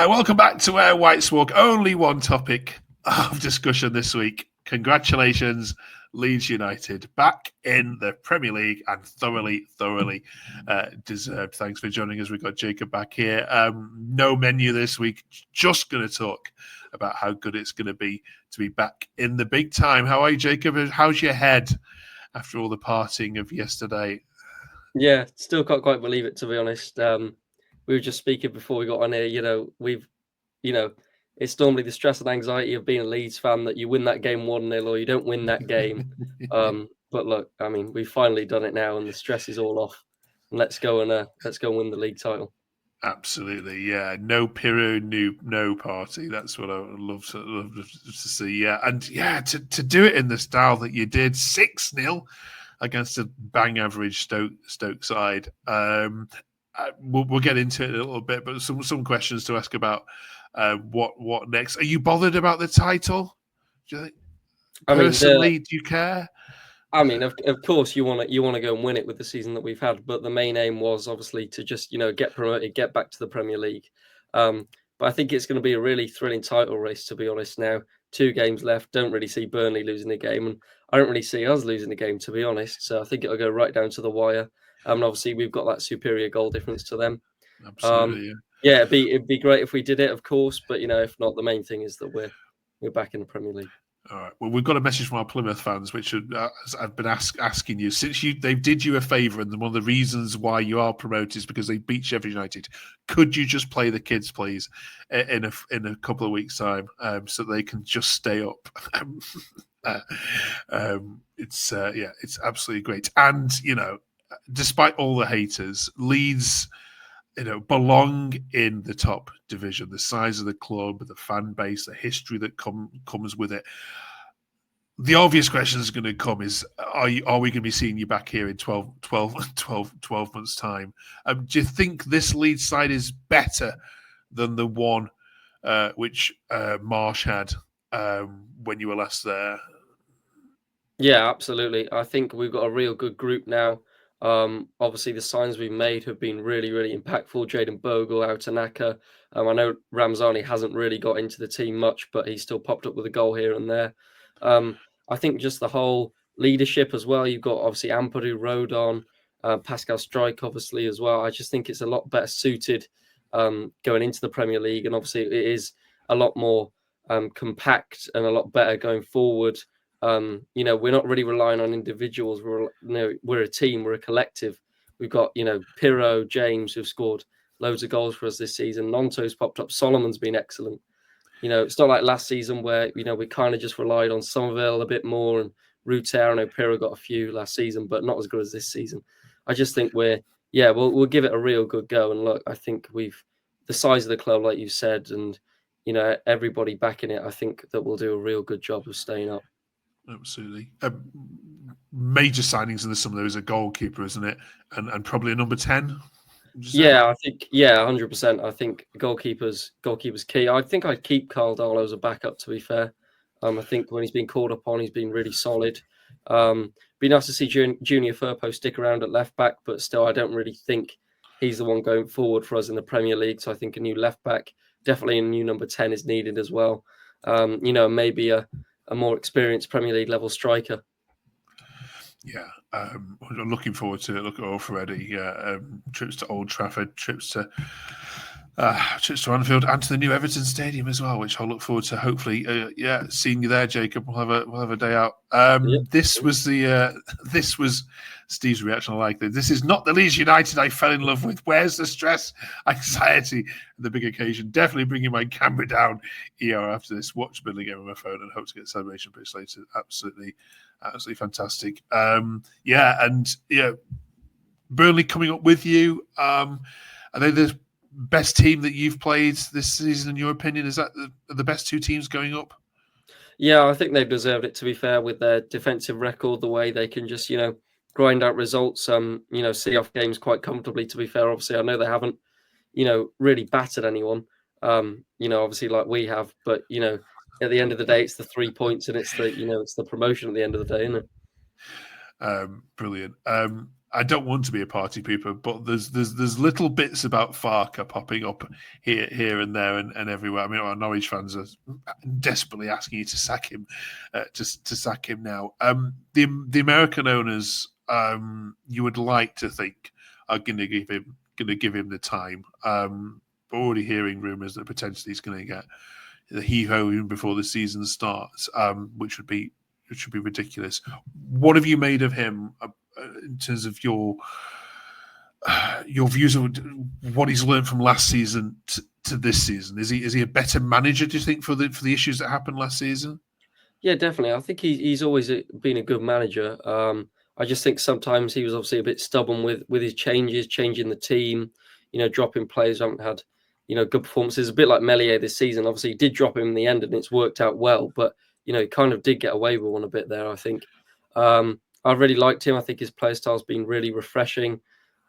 Welcome back to Where Whites Walk. Only one topic of discussion this week. Congratulations, Leeds United, back in the Premier League and thoroughly deserved. Thanks for joining us. We've got Jacob back here. No menu this week. Just going to talk about how good it's going to be back in the big time. How are you, Jacob? How's your head after all the partying of yesterday? Yeah, still can't quite believe it, to be honest. We were just speaking before we got on here. It's normally the stress and anxiety of being a Leeds fan that you win that game 1-0 or you don't win that game. But look, I mean, we've finally done it now, and the stress is all off. And let's go and win the league title. Absolutely, yeah. No Pirro, no party. That's what I would love to see. Yeah, and yeah, to do it in the style that you did, 6-0 against a bang average Stoke side. We'll get into it in a little bit, but some questions to ask about what next. Are you bothered about the title? Do you think? Personally, do you care? I mean, of course, you want to go and win it with the season that we've had, but the main aim was obviously to just get promoted, get back to the Premier League. But I think it's going to be a really thrilling title race, to be honest. Now, 2 games left. Don't really see Burnley losing the game, and I don't really see us losing the game, to be honest. So I think it'll go right down to the wire. And obviously, we've got that superior goal difference to them. Absolutely, yeah. It'd be great if we did it, of course. But if not, the main thing is that we're back in the Premier League. All right. Well, we've got a message from our Plymouth fans, which I've been asking you since they did you a favour, and one of the reasons why you are promoted is because they beat Sheffield United. Could you just play the kids, please, in a couple of weeks' time, so they can just stay up? It's absolutely great, and despite all the haters, Leeds, belong in the top division. The size of the club, the fan base, the history that comes with it. The obvious question that's going to come is, are we going to be seeing you back here in 12 months' time? Do you think this Leeds side is better than the one which Marsh had when you were last there? Yeah, absolutely. I think we've got a real good group now. Obviously, the signs we've made have been really impactful. Jayden Bogle, Autanaka. I know Ramzani hasn't really got into the team much, but he's still popped up with a goal here and there. I think just the whole leadership as well. You've got obviously Ampadu, Rodon, Pascal Strike, obviously as well. I just think it's a lot better suited going into the Premier League, and obviously it is a lot more compact and a lot better going forward. We're not really relying on individuals. We're a team. We're a collective. We've got Pirro, James, who've scored loads of goals for us this season. Nonto's popped up. Solomon's been excellent. It's not like last season where we kind of just relied on Somerville a bit more, and Ruter. I know Pirro got a few last season, but not as good as this season. I just think we'll give it a real good go. And look, I think the size of the club, like you said, and everybody backing it. I think that we'll do a real good job of staying up. Absolutely. Major signings in the summer. There is a goalkeeper, isn't it? And probably a number 10. Yeah, I think 100%. I think goalkeeper's key. I think I'd keep Carl Darlow as a backup, to be fair. I think when he's been called upon, he's been really solid. Be nice to see Junior Firpo stick around at left back, but still, I don't really think he's the one going forward for us in the Premier League. So I think a new left back, definitely a new number 10 is needed as well. Maybe a more experienced Premier League level striker. Yeah, I'm looking forward to it. Look at already. Trips to Old Trafford, trips to Anfield, and to the new Everton Stadium as well, which I'll look forward to. Hopefully, seeing you there, Jacob. We'll have a day out. This was Steve's reaction. I like this. This is not the Leeds United I fell in love with. Where's the stress, anxiety, and the big occasion? Definitely bringing my camera down after this. Watch Burnley game on my phone and hope to get a celebration pitch later. Absolutely fantastic. Burnley coming up with you. Are they the best team that you've played this season, in your opinion? Is that the best 2 teams going up? Yeah, I think they've deserved it, to be fair, with their defensive record, the way they can just, grind out results, see off games quite comfortably, to be fair. Obviously, I know they haven't, really battered anyone, obviously like we have, but, at the end of the day, it's the 3 points and it's the promotion at the end of the day, isn't it? Brilliant. I don't want to be a party pooper, but there's little bits about Farke popping up here and there and everywhere. I mean, our Norwich fans are desperately asking you to sack him, to sack him now. The American owners, you would like to think, are going to give him the time. We're already hearing rumours that potentially he's going to get the he-ho even before the season starts, which would be ridiculous. What have you made of him in terms of your views of what he's learned from last season to this season? Is he a better manager, do you think, for the issues that happened last season? Yeah, definitely. I think he's always been a good manager. I just think sometimes he was obviously a bit stubborn with his changing the team, dropping players who haven't had, good performances. A bit like Meslier this season. Obviously, he did drop him in the end and it's worked out well, but, he kind of did get away with one a bit there, I think. I really liked him. I think his play style's been really refreshing.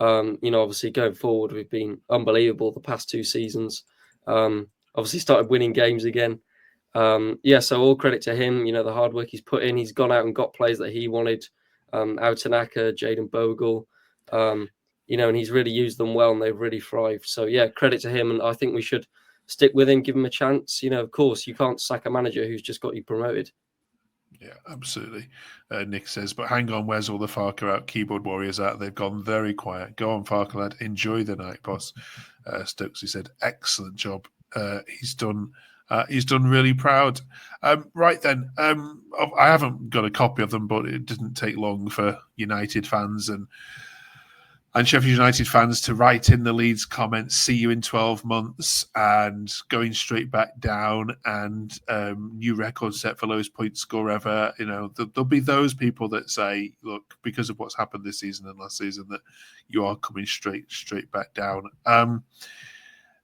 Obviously going forward, we've been unbelievable the past 2 seasons. Obviously started winning games again. So all credit to him, the hard work he's put in. He's gone out and got players that he wanted, Outanaka, Jayden Bogle, and he's really used them well and they've really thrived. So, yeah, credit to him. And I think we should stick with him, give him a chance. Of course, you can't sack a manager who's just got you promoted. Yeah, absolutely. Nick says, but hang on, where's all the Farke out keyboard warriors out? They've gone very quiet. Go on, Farke lad. Enjoy the night, boss. Stokesy said, excellent job. He's done really proud. Right then, I haven't got a copy of them, but it didn't take long for United fans and Sheffield United fans to write in the Leeds comments, see you in 12 months, and going straight back down, and new record set for lowest point score ever. There'll be those people that say, look, because of what's happened this season and last season, that you are coming straight back down.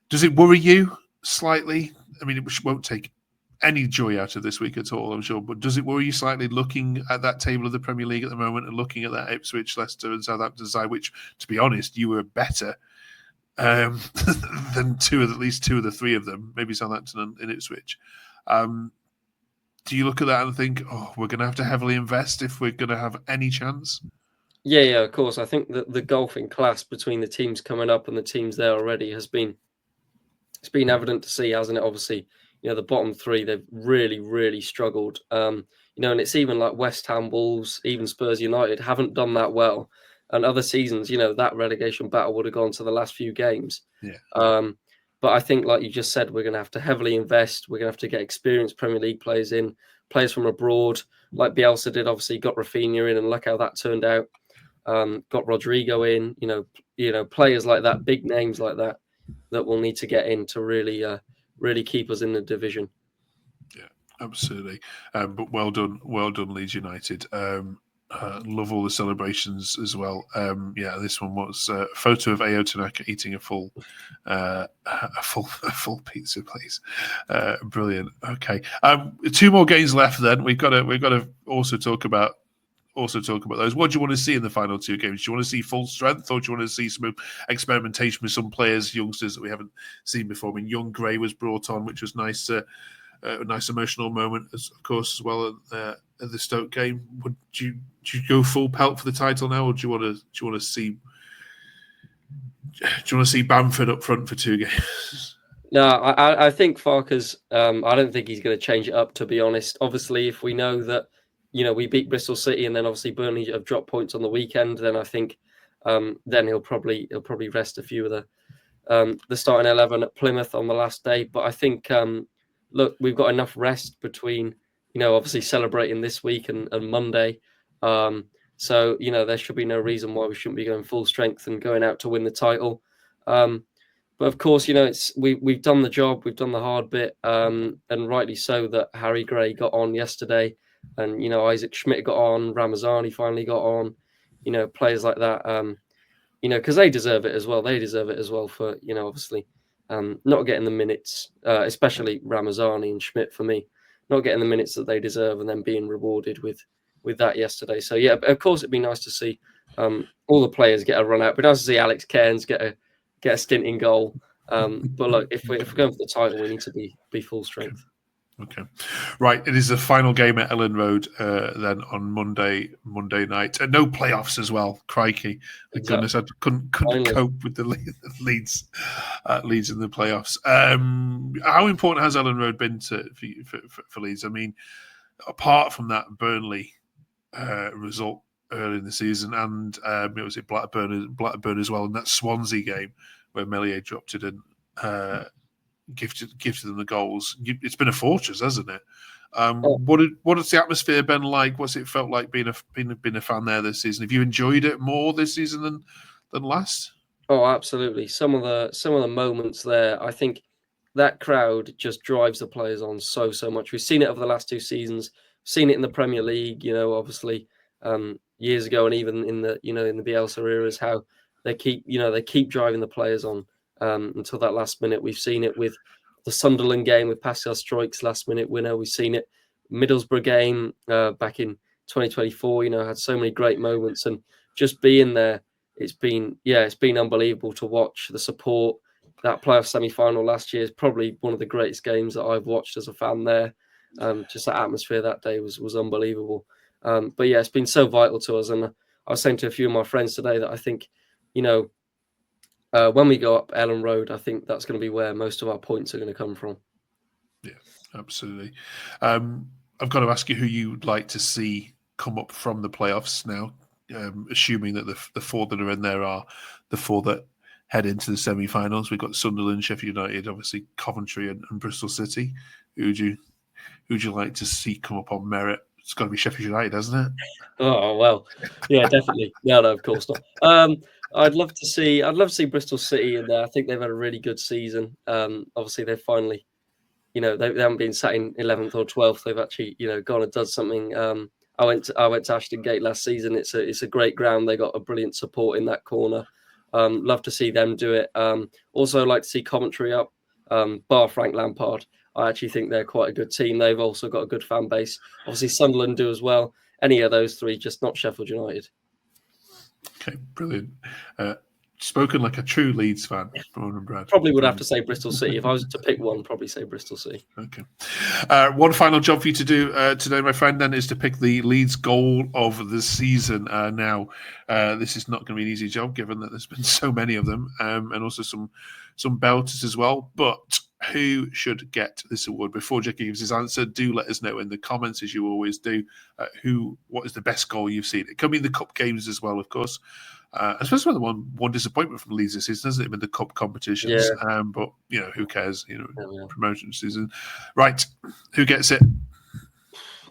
Does it worry you slightly? I mean, it won't take any joy out of this week at all, I'm sure. But does it worry you slightly looking at that table of the Premier League at the moment and looking at that Ipswich, Leicester and Southampton side, which, to be honest, you were better than at least 2 of the 3 of them, maybe Southampton and Ipswich. Do you look at that and think, oh, we're going to have to heavily invest if we're going to have any chance? Yeah, of course. I think that the gulf in class between the teams coming up and the teams there already it's been evident to see, hasn't it? Obviously, the bottom 3, they've really, really struggled. And it's even like West Ham, Wolves, even Spurs United haven't done that well. And other seasons, that relegation battle would have gone to the last few games. Yeah. But I think, like you just said, we're going to have to heavily invest. We're going to have to get experienced Premier League players in, players from abroad, like Bielsa did. Obviously, got Rafinha in, and look how that turned out. Got Rodrigo in. Players like that, big names like that we'll need to get in to really keep us in the division. Yeah, absolutely. But well done, Leeds United. Love all the celebrations as well. This one was a photo of Ayo Tanaka eating a full pizza, please. Brilliant. Okay, 2 more games left. Then we've got to also talk about those. What do you want to see in the final 2 games? Do you want to see full strength, or do you want to see some experimentation with some players, youngsters that we haven't seen before? I mean, young Gray was brought on, which was nice. A nice emotional moment, of course, as well at the Stoke game. Would you go full pelt for the title now, or do you want to see Bamford up front for 2 games? No, I think Farke's. I don't think he's going to change it up, to be honest. Obviously, if we know that we beat Bristol City and then obviously Burnley have dropped points on the weekend, then I think then he'll probably rest a few of the starting 11 at Plymouth on the last day. But I think look, we've got enough rest between obviously celebrating this week and Monday. So there should be no reason why we shouldn't be going full strength and going out to win the title. But of course, we've done the job, we've done the hard bit, and rightly so that Harry Gray got on yesterday. And, Isaac Schmidt got on, Ramazani finally got on, players like that, because they deserve it as well. They deserve it as well for, obviously, not getting the minutes, especially Ramazani and Schmidt for me, not getting the minutes that they deserve and then being rewarded with that yesterday. So, yeah, of course, it'd be nice to see all the players get a run out. But nice to see Alex Cairns get a stint in goal. But look, if we're going for the title, we need to be full strength. Okay, right. It is the final game at Elland Road then on Monday night. No playoffs as well. Crikey, thank goodness! I couldn't cope with the Leeds in the playoffs. How important has Elland Road been for Leeds? I mean, apart from that Burnley result early in the season, and it was Blackburn as well, in that Swansea game where Meslier dropped it and gifted them the goals. It's been a fortress, hasn't it? What has the atmosphere been like? What's it felt like being a fan there this season? Have you enjoyed it more this season than last? Oh, absolutely. Some of the moments there, I think that crowd just drives the players on so much. We've seen it over the last 2 seasons. Seen it in the Premier League, obviously years ago, and even in the in the Bielsa eras, how they keep driving the players on until that last minute. We've seen it with the Sunderland game with Pascal Struijk's last minute winner. We've seen it Middlesbrough game back in 2024. Had so many great moments, and just being there, it's been unbelievable to watch the support. That playoff semi-final last year is probably one of the greatest games that I've watched as a fan there. Just that atmosphere that day was unbelievable. But yeah, it's been so vital to us. And I was saying to a few of my friends today that I think, when we go up Elland Road, I think that's going to be where most of our points are going to come from. Yeah, absolutely. I've got to ask you who you'd like to see come up from the playoffs now, assuming that the 4 that are in there are the 4 that head into the semi-finals. We've got Sunderland, Sheffield United, obviously Coventry and Bristol City. Who'd you like to see come up on merit? It's got to be Sheffield United, hasn't it? Oh well, yeah, definitely. No, of course not. I'd love to see Bristol City in there. I think they've had a really good season. Obviously, they've finally, they haven't been sat in 11th or 12th. They've actually, gone and done something. I went to Ashton Gate last season. It's a great ground. They got a brilliant support in that corner. Love to see them do it. Also like to see Coventry up. Bar Frank Lampard, I actually think they're quite a good team. They've also got a good fan base. Obviously, Sunderland do as well. Any of those 3, just not Sheffield United. Okay, brilliant. Spoken like a true Leeds fan, Brad. Probably would have to say Bristol City. If I was to pick one, probably say Bristol City. Okay. One final job for you to do today, my friend, then, is to pick the Leeds goal of the season. Now, this is not going to be an easy job, given that there's been so many of them, and also some belters as well. But who should get this award? Before Jackie gives his answer, do let us know in the comments, as you always do, what is the best goal you've seen. It can be in the cup games as well, of course. Especially when one disappointment from Leeds this season, hasn't it, in the cup competitions? Yeah. But who cares? Promotion season, right? Who gets it?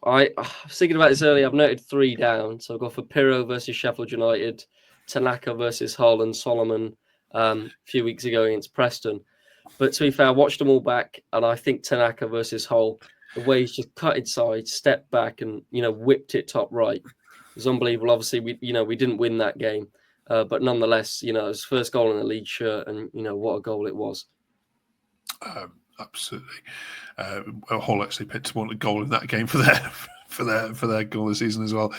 I was thinking about this earlier. I've noted 3 down, so I've got for Pirro versus Sheffield United, Tanaka versus Hull, and Solomon a few weeks ago against Preston. But to be fair, I watched them all back, and I think Tanaka versus Hull, the way he's just cut inside, stepped back, and whipped it top right, was unbelievable. Obviously, we didn't win that game. But nonetheless, it was first goal in the Leeds shirt, and what a goal it was. Absolutely. Hull actually picked one goal in that game for their goal this season as well.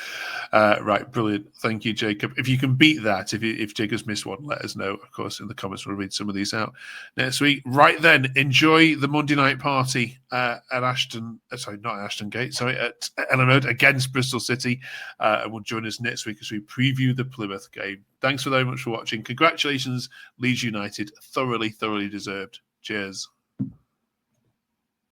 Right, brilliant. Thank you, Jacob. If you can beat that, if Jacob's missed one, let us know. Of course, in the comments, we'll read some of these out next week. Right then, enjoy the Monday night party at Ashton. Sorry, not at Ashton Gate. Sorry, at Elland Road against Bristol City, and will join us next week as we preview the Plymouth game. Thanks very much for watching. Congratulations, Leeds United. Thoroughly deserved. Cheers.